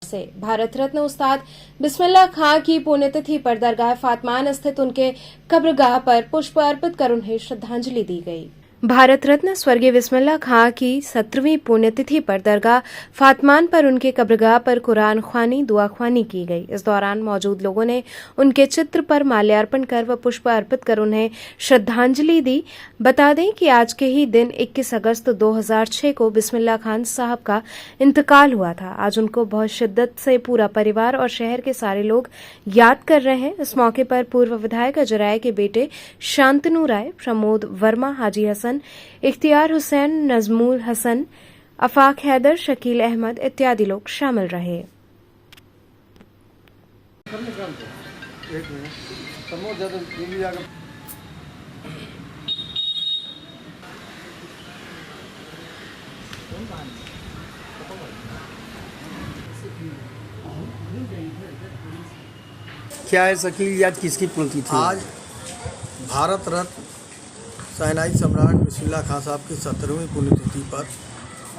से भारत रत्न उस्ताद बिस्मिल्लाह खां की पुण्यतिथि पर दरगाह फातमान स्थित उनके कब्रगाह पर पुष्प अर्पित कर उन्हें श्रद्धांजलि दी गई। भारत रत्न स्वर्गीय बिस्मिल्लाह खां की 17वीं पुण्यतिथि पर दरगाह फातमान पर उनके कब्रगाह पर कुरान ख्वानी दुआ ख्वानी की गई। इस दौरान मौजूद लोगों ने उनके चित्र पर माल्यार्पण कर व पुष्प अर्पित कर उन्हें श्रद्धांजलि दी। बता दें कि आज के ही दिन 21 अगस्त 2006 को बिस्मिल्लाह खान साहब का इंतकाल हुआ था। आज उनको बहुत शिद्दत से पूरा परिवार और शहर के सारे लोग याद कर रहे हैं। इस मौके पर पूर्व विधायक अजराय के बेटे शांतनु राय, प्रमोद वर्मा, हाजी हसन, इख्तियार हुसैन, नजमुल हसन, अफाक हैदर, शकील अहमद इत्यादि लोग शामिल रहे। क्या है शकील, आज किसकी पुण्यतिथि थी? आज भारत रत्न शहनाई सम्राट बिस्मिल्लाह खां साहब की 17वीं पुण्यतिथि पर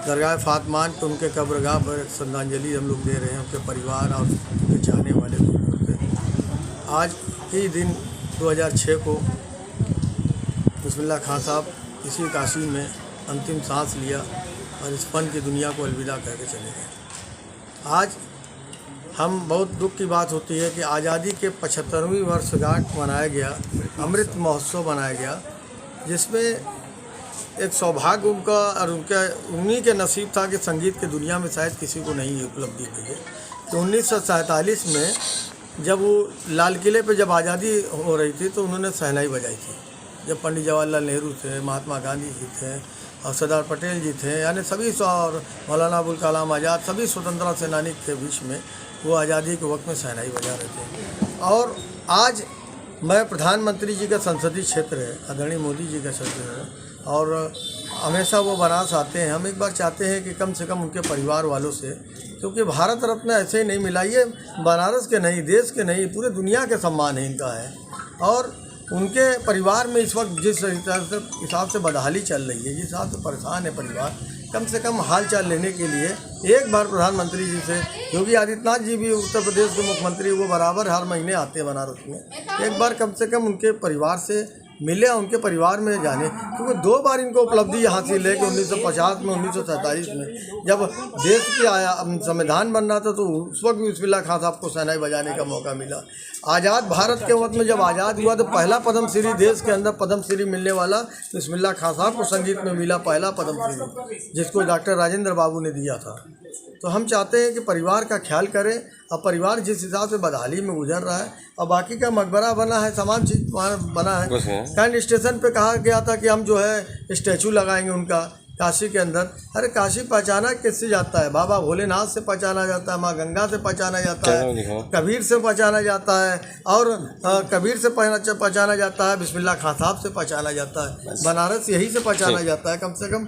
दरगाह फातमान पर उनके कब्रगाह पर श्रद्धांजलि हम लोग दे रहे हैं, उनके परिवार और उनके चाहने वाले लोगों को। आज ही दिन 2006 को बिस्मिल्लाह खां साहब इसी काशी में अंतिम सांस लिया और इस फन की दुनिया को अलविदा करके चले गए। आज हम बहुत दुख की बात होती है कि आज़ादी के 75वीं वर्षगांठ मनाया गया, अमृत महोत्सव मनाया गया, जिसमें एक सौभाग्य उनका और उन्हीं के नसीब था कि संगीत की दुनिया में शायद किसी को नहीं उपलब्धि हुई है कि 1947 में जब वो लाल किले पे जब आज़ादी हो रही थी तो उन्होंने शहनाई बजाई थी। जब पंडित जवाहरलाल नेहरू थे, महात्मा गांधी जी थे और सरदार पटेल जी थे, यानी सभी और मौलाना अबुल कलाम आज़ाद, सभी स्वतंत्रता सेनानी के बीच में वो आज़ादी के वक्त में शहनाई बजा रहे थे। और आज मैं प्रधानमंत्री जी का संसदीय क्षेत्र है, आदरणीय मोदी जी का क्षेत्र है और हमेशा वो बनारस आते हैं। हम एक बार चाहते हैं कि कम से कम उनके परिवार वालों से, क्योंकि भारत रत्न ऐसे ही नहीं मिला, ये बनारस के नहीं, देश के नहीं, पूरे दुनिया के सम्मान है इनका है। और उनके परिवार में इस वक्त जिस हिसाब से बदहाली चल रही है, जिस हिसाब से परेशान है परिवार, कम से कम हाल चाल लेने के लिए एक बार प्रधानमंत्री जी से, योगी आदित्यनाथ जी भी उत्तर प्रदेश के मुख्यमंत्री, वो बराबर हर महीने आते हैं बनारस में, एक बार कम से कम उनके परिवार से मिले, उनके परिवार में जाने, क्योंकि 2 बार इनको उपलब्धि हासिल है कि 1950 में, 1947 में जब देश की संविधान बन रहा था तो उस वक्त भी बिस्मिल्लाह खां साहब को शहनाई बजाने का मौका मिला। आज़ाद भारत के वक्त में जब आज़ाद हुआ तो पहला पद्म श्री, देश के अंदर पद्म श्री मिलने वाला बिस्मिल्लाह खां साहब को संगीत में मिला, पहला पद्म श्री, जिसको डॉक्टर राजेंद्र बाबू ने दिया था। तो हम चाहते हैं कि परिवार का ख्याल करें और परिवार जिस हिसाब से बदहाली में गुजर रहा है, और बाकी का मकबरा बना है, तमाम चीज़ बना है। कैंट स्टेशन पे कहा गया था कि हम जो है स्टैचू लगाएंगे उनका काशी के अंदर। अरे काशी पहचाना किससे जाता है? बाबा भोलेनाथ से पहचाना जाता है, माँ गंगा से पहचाना जाता है, कबीर से पहचाना जाता है, और कबीर से पहचाना जाता है, बिस्मिल्लाह खां साहब से पहचाना जाता है, बनारस यही से पहचाना जाता है। कम से कम